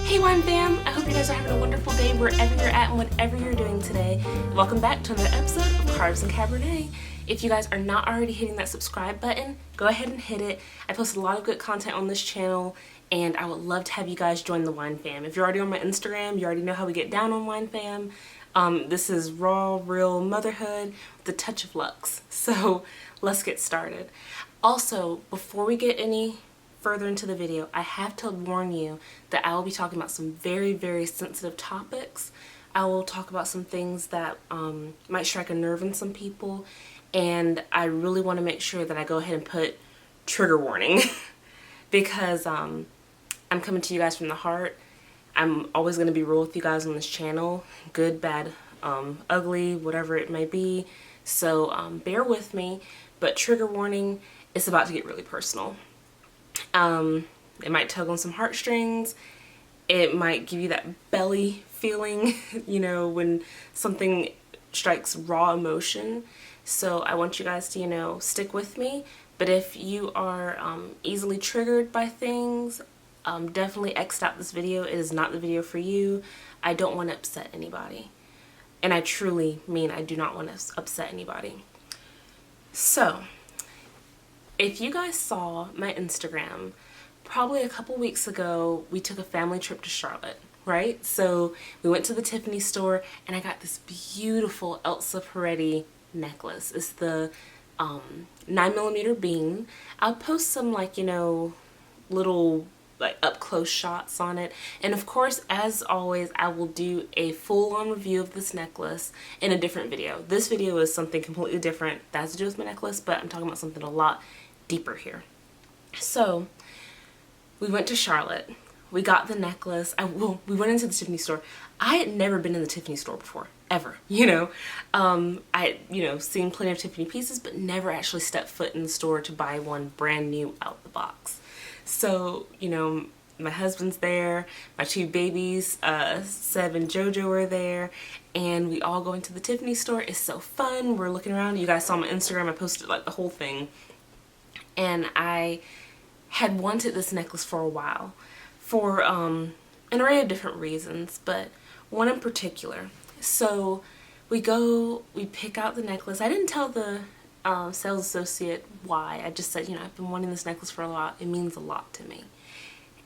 Hey Wine Fam! I hope you guys are having a wonderful day wherever you're at and whatever you're doing today. Welcome back to another episode of Carbs and Cabernet. If you guys are not already hitting that subscribe button, go ahead and hit it. I post a lot of good content on this channel and I would love to have you guys join the Wine Fam. If you're already on my Instagram, you already know how we get down on Wine Fam. This is raw, real motherhood with a touch of luxe. So let's get started. Also, before we get any further into the video, I have to warn you that I will be talking about some very, very sensitive topics. I will talk about some things that might strike a nerve in some people, and I really want to make sure that I go ahead and put trigger warning because I'm coming to you guys from the heart. I'm always going to be real with you guys on this channel, good, bad, ugly, whatever it may be. So bear with me, but trigger warning, it's about to get really personal. It might tug on some heartstrings. It might give you that belly feeling, you know, when something strikes raw emotion. So I want you guys to, you know, stick with me. But if you are easily triggered by things, definitely X out this video. It is not the video for you. I don't want to upset anybody. And I truly mean I do not want to upset anybody. So, if you guys saw my Instagram, probably a couple weeks ago, we took a family trip to Charlotte, right? So we went to the Tiffany store and I got this beautiful Elsa Peretti necklace. It's the 9mm bean. I'll post some, like, you know, little like up close shots on it. And of course, as always, I will do a full-on review of this necklace in a different video. This video is something completely different. That has to do with my necklace, but I'm talking about something a lot deeper here. So we went to Charlotte. We got the necklace. We went into the Tiffany store. I had never been in the Tiffany store before, ever. You know, I seen plenty of Tiffany pieces, but never actually stepped foot in the store to buy one brand new out the box. So, you know, my husband's there, my two babies, Seb and Jojo are there, and we all go into the Tiffany store. It's so fun. We're looking around. You guys saw my Instagram. I posted like the whole thing. And I had wanted this necklace for a while for an array of different reasons, but one in particular. So we pick out the necklace. I didn't tell the sales associate why. I just said, you know, I've been wanting this necklace for a lot. It means a lot to me.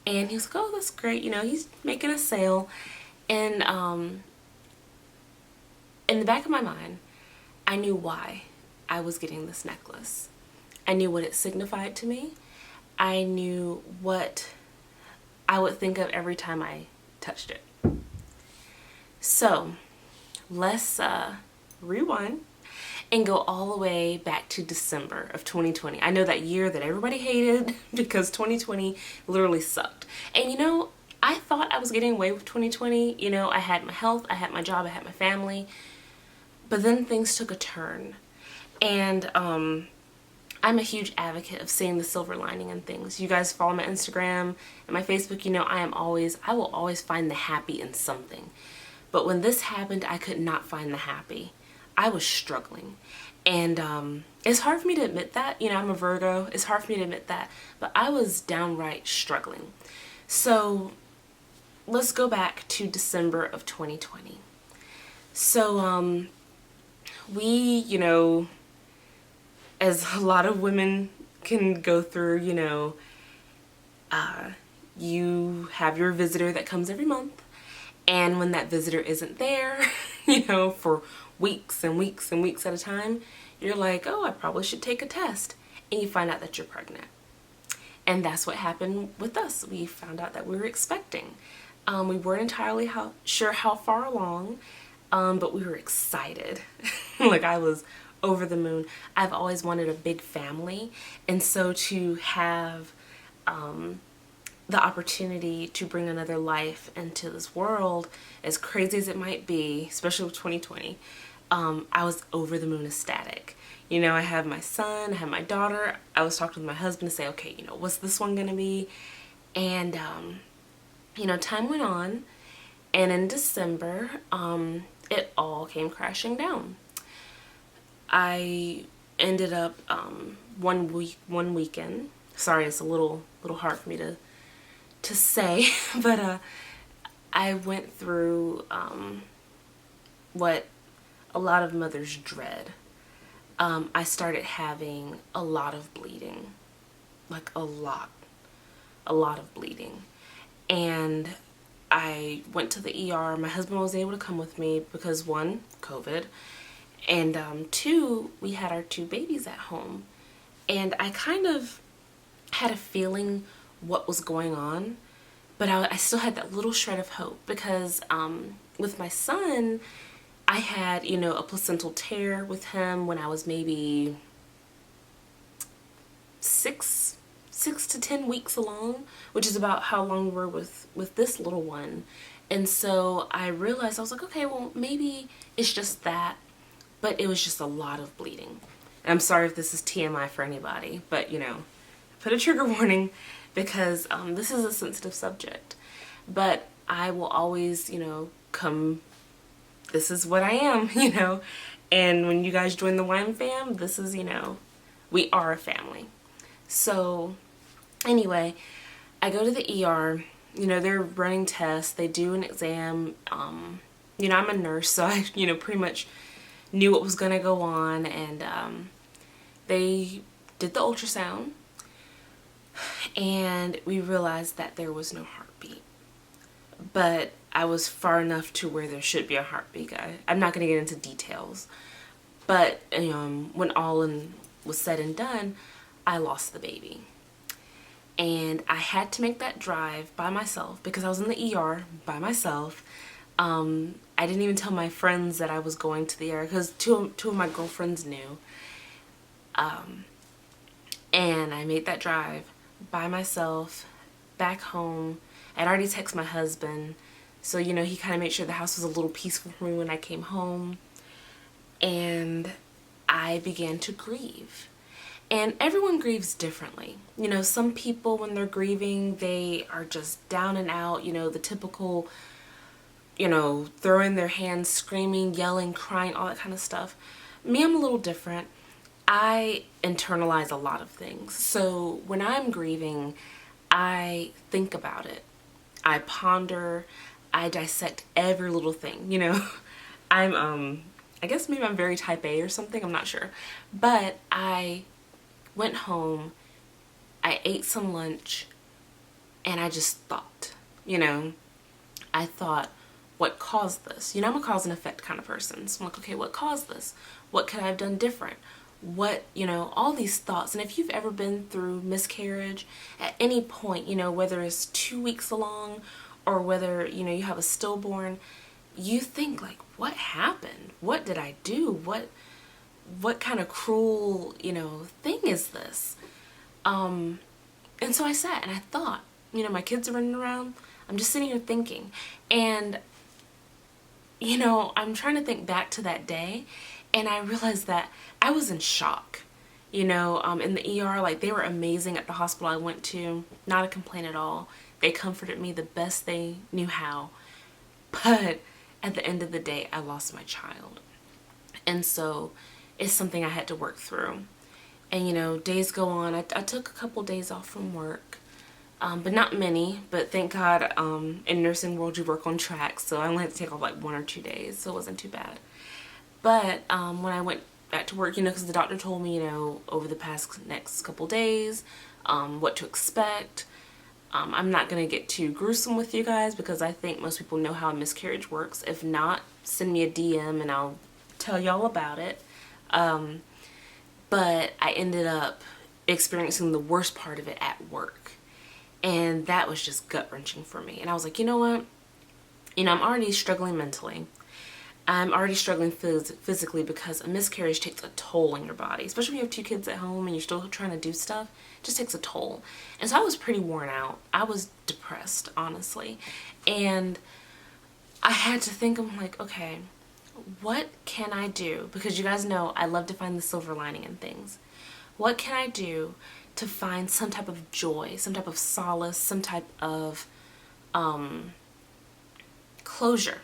And he was like, oh, that's great. You know, he's making a sale. And in the back of my mind, I knew why I was getting this necklace. I knew what it signified to me. I knew what I would think of every time I touched it. So let's rewind and go all the way back to December of 2020. I know that year that everybody hated because 2020 literally sucked. And you know, I thought I was getting away with 2020. You know, I had my health, I had my job, I had my family. But then things took a turn. And I'm a huge advocate of seeing the silver lining in things. You guys follow my Instagram and my Facebook, you know, I will always find the happy in something. But when this happened, I could not find the happy. I was struggling. And it's hard for me to admit that. You know, I'm a Virgo. It's hard for me to admit that. But I was downright struggling. So let's go back to December of 2020. So we, you know, as a lot of women can go through, you know, you have your visitor that comes every month. And when that visitor isn't there, you know, for weeks and weeks and weeks at a time, you're like, oh, I probably should take a test. And you find out that you're pregnant. And that's what happened with us. We found out that we were expecting. We weren't entirely sure how far along, but we were excited. Like, I was over the moon. I've always wanted a big family. And so to have the opportunity to bring another life into this world, as crazy as it might be, especially with 2020, I was over the moon ecstatic. You know, I have my son, I have my daughter. I was talking with my husband to say, okay, you know, what's this one gonna be? And, you know, time went on, and in December, it all came crashing down. I ended up one weekend. Sorry, it's a little hard for me to say, but I went through what a lot of mothers dread. I started having a lot of bleeding, like a lot of bleeding. And I went to the ER. My husband was able to come with me because one, COVID, and two, we had our two babies at home. And I kind of had a feeling what was going on, but I still had that little shred of hope because with my son, I had, you know, a placental tear with him when I was maybe six to 10 weeks along, which is about how long we were with this little one. And so I realized, I was like, okay, well, maybe it's just that, but it was just a lot of bleeding. And I'm sorry if this is TMI for anybody, but you know, put a trigger warning because this is a sensitive subject. But I will always, you know, this is what I am, you know. And when you guys join the Winefam, this is, you know, we are a family. So anyway, I go to the ER, you know, they're running tests, they do an exam. You know, I'm a nurse, so I, you know, pretty much knew what was going to go on. And they did the ultrasound, and we realized that there was no heartbeat. But I was far enough to where there should be a heartbeat. I'm not going to get into details. But when all was said and done, I lost the baby. And I had to make that drive by myself because I was in the ER by myself. I didn't even tell my friends that I was going to the ER because two of my girlfriends knew. And I made that drive by myself back home. I'd already texted my husband, so you know, he kind of made sure the house was a little peaceful for me when I came home. And I began to grieve. And everyone grieves differently. You know, some people when they're grieving, they are just down and out, you know, the typical, you know, throwing their hands, screaming, yelling, crying, all that kind of stuff. Me, I'm a little different. I internalize a lot of things. So when I'm grieving, I think about it. I ponder, I dissect every little thing, you know. I guess maybe I'm very type A or something, I'm not sure. But I went home, I ate some lunch, and I just thought, you know, I thought, what caused this? You know, I'm a cause and effect kind of person. So I'm like, okay, what caused this? What could I have done different? What, you know, all these thoughts. And if you've ever been through miscarriage at any point, you know, whether it's 2 weeks along or whether, you know, you have a stillborn, you think like, what happened? What did I do? What kind of cruel, you know, thing is this? And so I sat and I thought, you know, my kids are running around. I'm just sitting here thinking. And, you know, I'm trying to think back to that day. And I realized that I was in shock, you know, in the ER. Like, they were amazing at the hospital I went to. Not a complaint at all. They comforted me the best they knew how. But at the end of the day, I lost my child. And so it's something I had to work through. And, you know, days go on. I took a couple days off from work. But not many. But thank God, in nursing world, you work on track. So I only had to take off like 1 or 2 days. So it wasn't too bad. But when I went back to work, you know, because the doctor told me, you know, over the next couple days, what to expect. I'm not going to get too gruesome with you guys because I think most people know how a miscarriage works. If not, send me a DM and I'll tell y'all about it. But I ended up experiencing the worst part of it at work. And that was just gut-wrenching for me. And I was like, you know what? You know, I'm already struggling mentally. I'm already struggling physically because a miscarriage takes a toll on your body. Especially when you have 2 kids at home and you're still trying to do stuff. It just takes a toll. And so I was pretty worn out. I was depressed, honestly. And I had to think, I'm like, okay, what can I do? Because you guys know I love to find the silver lining in things. What can I do to find some type of joy, some type of solace, some type of closure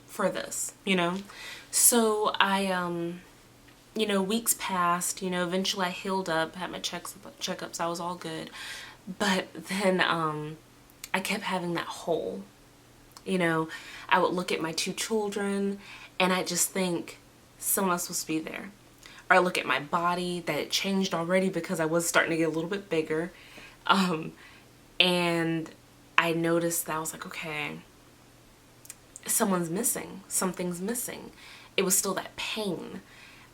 for this, you know? So I, you know, weeks passed, you know, eventually I healed up, had my checkups, I was all good. But then I kept having that hole You know, I would look at my 2 children and I just think someone else was supposed to be there. Or I look at my body, that it changed already because I was starting to get a little bit bigger. And I noticed that I was like, okay, someone's missing. Something's missing. It was still that pain.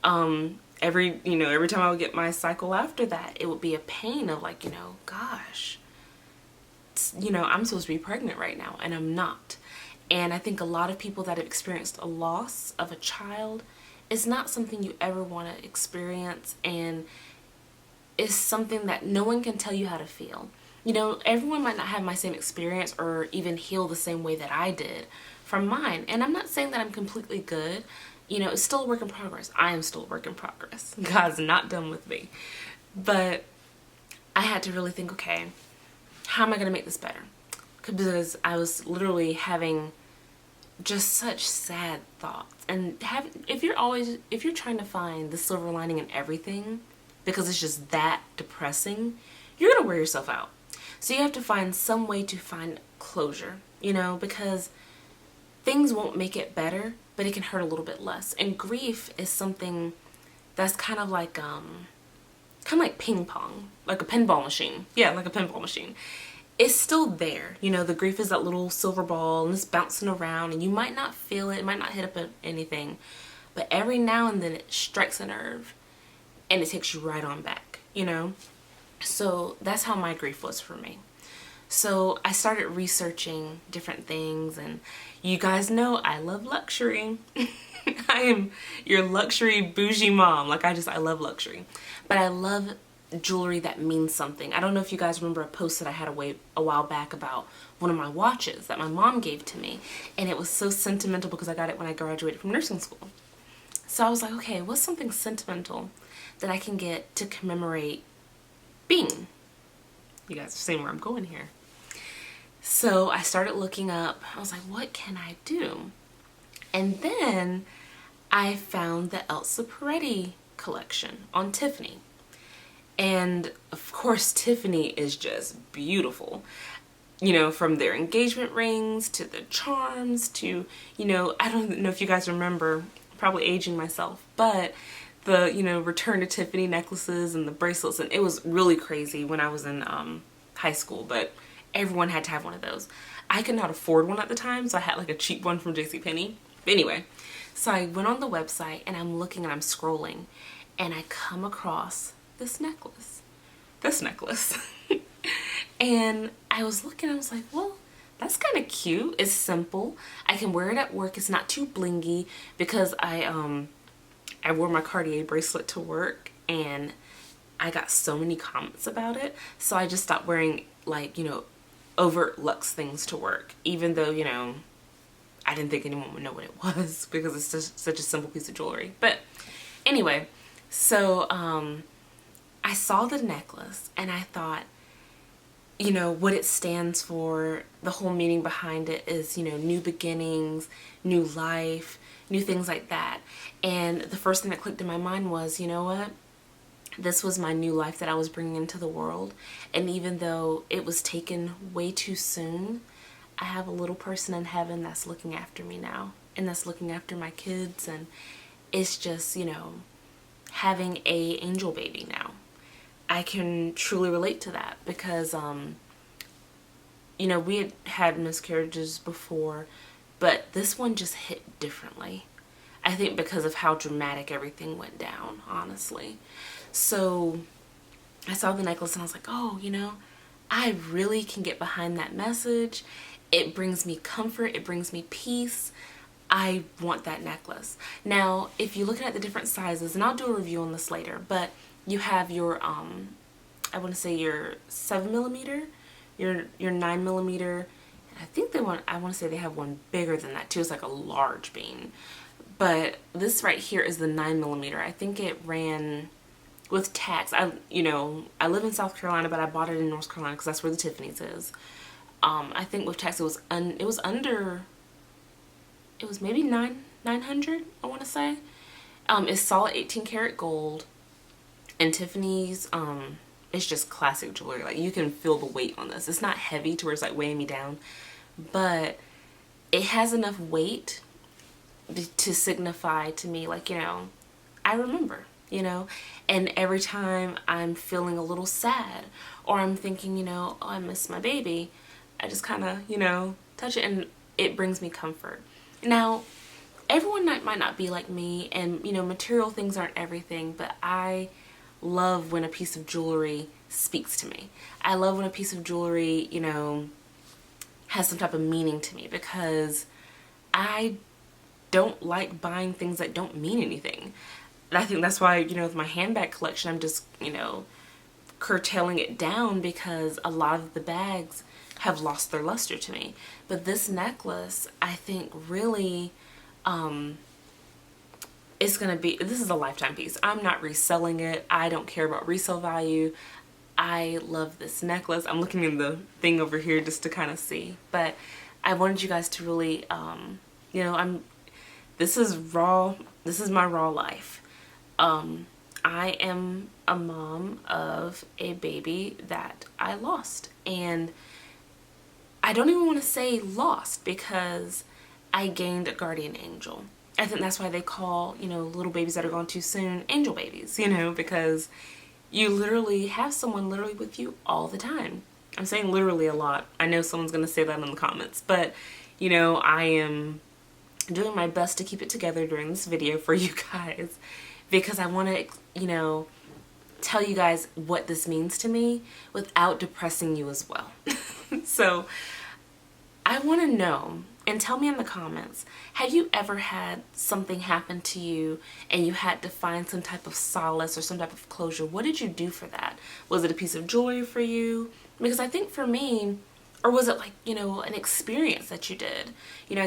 Every time I would get my cycle after that, it would be a pain of like, gosh, I'm supposed to be pregnant right now and I'm not. And I think a lot of people that have experienced a loss of a child, is not something you ever want to experience, and is something that no one can tell you how to feel. Everyone might not have my same experience or even heal the same way that I did from mine. And I'm not saying that I'm completely good. It's still a work in progress. I am still a work in progress. God's not done with me. But I had to really think, okay, how am I going to make this better? Because I was literally having just such sad thoughts. And if you're trying to find the silver lining in everything, because it's just that depressing, you're going to wear yourself out. So you have to find some way to find closure, because things won't make it better, but it can hurt a little bit less. And grief is something that's kind of like ping pong, like a pinball machine. Yeah, like a pinball machine. It's still there. The grief is that little silver ball and it's bouncing around, and you might not feel it, might not hit up anything, but every now and then it strikes a nerve and it takes you right on back, So that's how my grief was for me. So I started researching different things, and you guys know I love luxury. I am your luxury bougie mom. I love luxury. But I love jewelry that means something. I don't know if you guys remember a post that I had a while back about one of my watches that my mom gave to me, and it was so sentimental because I got it when I graduated from nursing school. So I was like, okay, what's something sentimental that I can get to commemorate being? You guys are seeing where I'm going here. So I started looking up. I was like, what can I do? And then I found the Elsa Peretti collection on Tiffany. And of course, Tiffany is just beautiful. From their engagement rings to the charms to, I don't know if you guys remember, probably aging myself, but the, Return to Tiffany necklaces and the bracelets. And it was really crazy when I was in high school, but everyone had to have one of those. I could not afford one at the time, so I had like a cheap one from JCPenney. But anyway, so I went on the website and I'm looking and I'm scrolling, and I come across this necklace. And I was looking, I was like, well, that's kind of cute. It's simple. I can wear it at work. It's not too blingy because I wore my Cartier bracelet to work, and I got so many comments about it. So I just stopped wearing overt luxe things to work, even though, I didn't think anyone would know what it was because it's just such a simple piece of jewelry. But anyway, so I saw the necklace and I thought, what it stands for, the whole meaning behind it is, new beginnings, new life, new things like that. And the first thing that clicked in my mind was, you know what? This was my new life that I was bringing into the world. And even though it was taken way too soon, I have a little person in heaven that's looking after me now, and that's looking after my kids. And it's just, having a angel baby now. I can truly relate to that because, we had miscarriages before, but this one just hit differently. I think because of how dramatic everything went down, honestly. So I saw the necklace and I was like, oh, I really can get behind that message. It brings me comfort. It brings me peace. I want that necklace. Now, if you're looking at the different sizes, and I'll do a review on this later, but you have your, I want to say your 7mm, your 9mm. I want to say they have one bigger than that too. It's like a large bean. But this right here is the 9mm. I think it ran with tax. I live in South Carolina, but I bought it in North Carolina because that's where the Tiffany's is. I think with tax it was maybe 900, I want to say. It's solid 18 karat gold, and Tiffany's it's just classic jewelry. Like, you can feel the weight on this. It's not heavy to where it's like weighing me down, but it has enough weight to signify to me, like, I remember, and every time I'm feeling a little sad or I'm thinking, oh, I miss my baby, I just kind of, touch it, and it brings me comfort. Now, everyone might not be like me, and, material things aren't everything, but I love when a piece of jewelry speaks to me. I love when a piece of jewelry, has some type of meaning to me, because I don't like buying things that don't mean anything. And I think that's why, with my handbag collection, I'm just, curtailing it down, because a lot of the bags have lost their luster to me. But this necklace, I think, really, this is a lifetime piece. I'm not reselling it. I don't care about resale value. I love this necklace. I'm looking in the thing over here just to kind of see. But I wanted you guys to really, this is raw. This is my raw life. I am a mom of a baby that I lost. And I don't even want to say lost, because I gained a guardian angel. I think that's why they call, little babies that are gone too soon angel babies, because you literally have someone literally with you all the time. I'm saying literally a lot. I know someone's going to say that in the comments, but, I am doing my best to keep it together during this video for you guys, because I want to, tell you guys what this means to me without depressing you as well. So I want to know, and tell me in the comments, have you ever had something happen to you and you had to find some type of solace or some type of closure? What did you do for that? Was it a piece of joy for you? Because I think for me, or was it like, an experience that you did?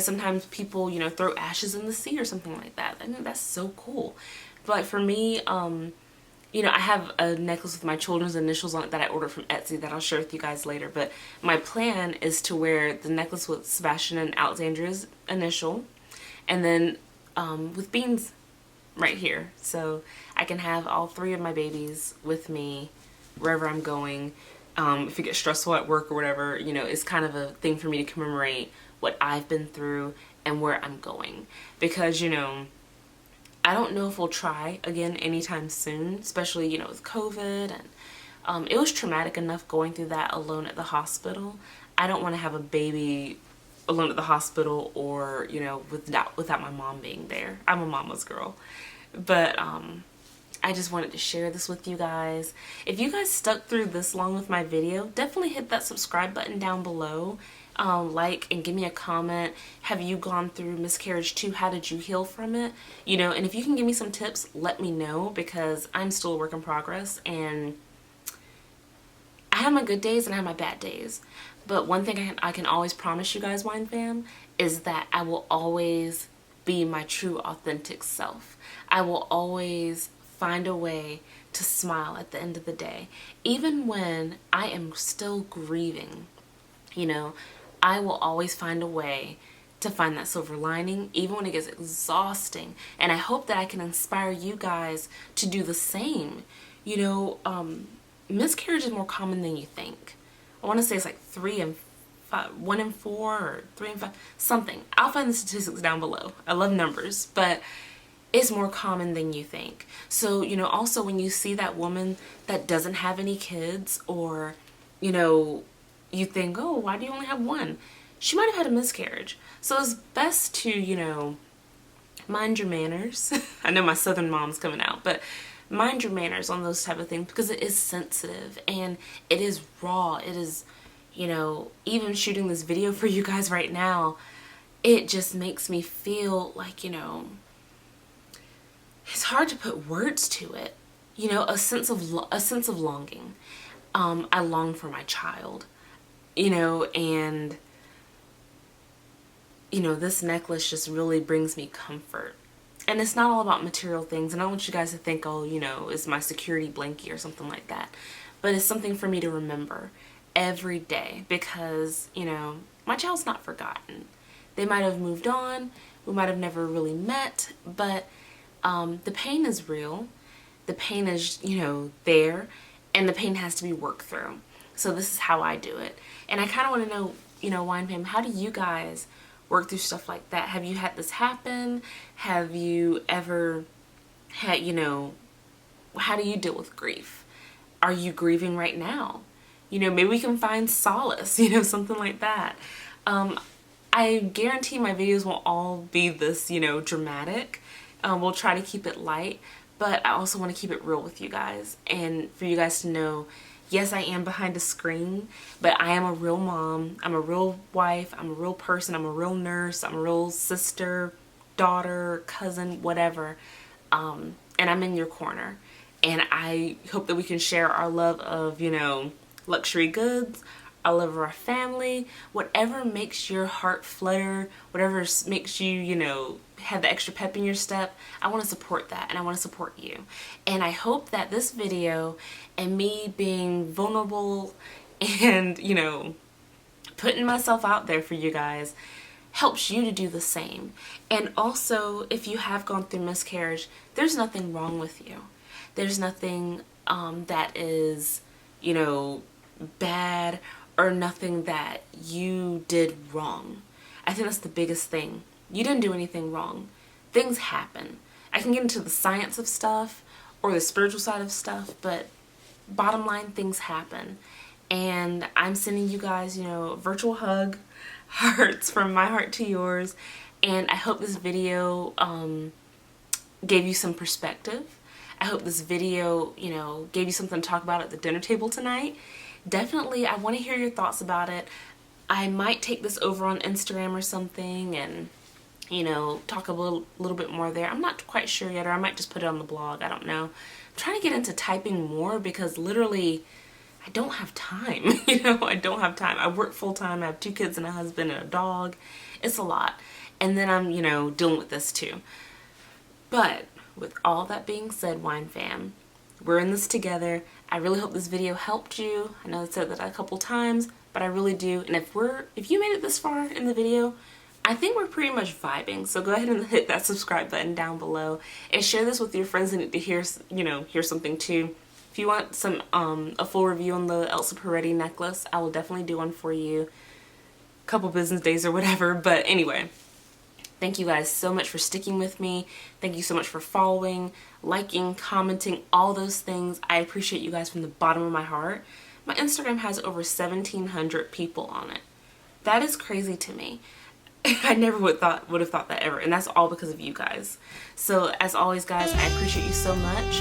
Sometimes people, throw ashes in the sea or something like that. I mean, that's so cool. But like for me, I have a necklace with my children's initials on it that I ordered from Etsy that I'll share with you guys later. But my plan is to wear the necklace with Sebastian and Alexandria's initial, and then with beans right here. So I can have all three of my babies with me wherever I'm going. If it gets stressful at work or whatever, it's kind of a thing for me to commemorate what I've been through and where I'm going. Because, I don't know if we'll try again anytime soon, especially, with COVID, and it was traumatic enough going through that alone at the hospital. I don't want to have a baby alone at the hospital, or, without my mom being there. I'm a mama's girl. But I just wanted to share this with you guys. If you guys stuck through this long with my video, definitely hit that subscribe button down below. Like and give me a comment. Have you gone through miscarriage too? How did you heal from it? And if you can give me some tips, let me know, because I'm still a work in progress, and I have my good days and I have my bad days. But one thing I can always promise you guys, Winefam, is that I will always be my true authentic self. I will always find a way to smile at the end of the day. Even when I am still grieving, I will always find a way to find that silver lining, even when it gets exhausting. And I hope that I can inspire you guys to do the same. Miscarriage is more common than you think. I want to say it's like 1 in 4 or 3 in 5, something. I'll find the statistics down below. I love numbers, but it's more common than you think. So, also when you see that woman that doesn't have any kids, or, you think, oh, why do you only have one? She might have had a miscarriage. So it's best to, mind your manners. I know my southern mom's coming out, but mind your manners on those type of things, because it is sensitive and it is raw. It is, even shooting this video for you guys right now, it just makes me feel like, it's hard to put words to it. A sense of longing. I long for my child. And this necklace just really brings me comfort. And it's not all about material things, and I don't want you guys to think, oh, it's my security blankie or something like that. But it's something for me to remember every day, because, my child's not forgotten. They might have moved on, we might have never really met, but the pain is real. The pain is, there, and the pain has to be worked through. So this is how I do it. And I kind of want to know, Winefam, how do you guys work through stuff like that. Have you had this happen? Have you ever had, you know, how do you deal with grief? Are you grieving right now? You know, maybe we can find solace, you know, something like that. I guarantee my videos won't all be this, you know, dramatic. We'll try to keep it light, but I also want to keep it real with you guys, and for you guys to know, yes, I am behind a screen, but I am a real mom. I'm a real wife. I'm a real person. I'm a real nurse. I'm a real sister, daughter, cousin, whatever. And I'm in your corner. And I hope that we can share our love of, you know, luxury goods, our love of our family, whatever makes your heart flutter, whatever makes you, you know, have the extra pep in your step. I want to support that, and I want to support you. And I hope that this video and me being vulnerable and, you know, putting myself out there for you guys helps you to do the same. And also, if you have gone through miscarriage, there's nothing wrong with you. There's nothing that is, you know, bad, or nothing that you did wrong. I think that's the biggest thing. You didn't do anything wrong. Things happen. I can get into the science of stuff or the spiritual side of stuff, but bottom line, things happen. And I'm sending you guys, you know, a virtual hug, hearts from my heart to yours. And I hope this video gave you some perspective. I hope this video, you know, gave you something to talk about at the dinner table tonight. Definitely, I want to hear your thoughts about it. I might take this over on Instagram or something and, you know, talk a little bit more there. I'm not quite sure yet, or I might just put it on the blog. I don't know. I'm trying to get into typing more because literally I don't have time. You know, I don't have time. I work full time. I have 2 kids and a husband and a dog. It's a lot. And then I'm, you know, dealing with this too. But with all that being said, Wine Fam, we're in this together. I really hope this video helped you. I know I said that a couple times, but I really do. And if you made it this far in the video, I think we're pretty much vibing. So go ahead and hit that subscribe button down below and share this with your friends that need to hear, you know, hear something too. If you want some a full review on the Elsa Peretti necklace, I will definitely do one for you. A couple business days or whatever. But anyway, thank you guys so much for sticking with me. Thank you so much for following, liking, commenting, all those things. I appreciate you guys from the bottom of my heart. My Instagram has over 1,700 people on it. That is crazy to me. I never would have thought that ever, and that's all because of you guys. So as always, guys, I appreciate you so much.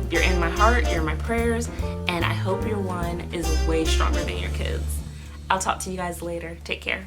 You're in my heart, you're in my prayers, and I hope your one is way stronger than your kids. I'll talk to you guys later. Take care.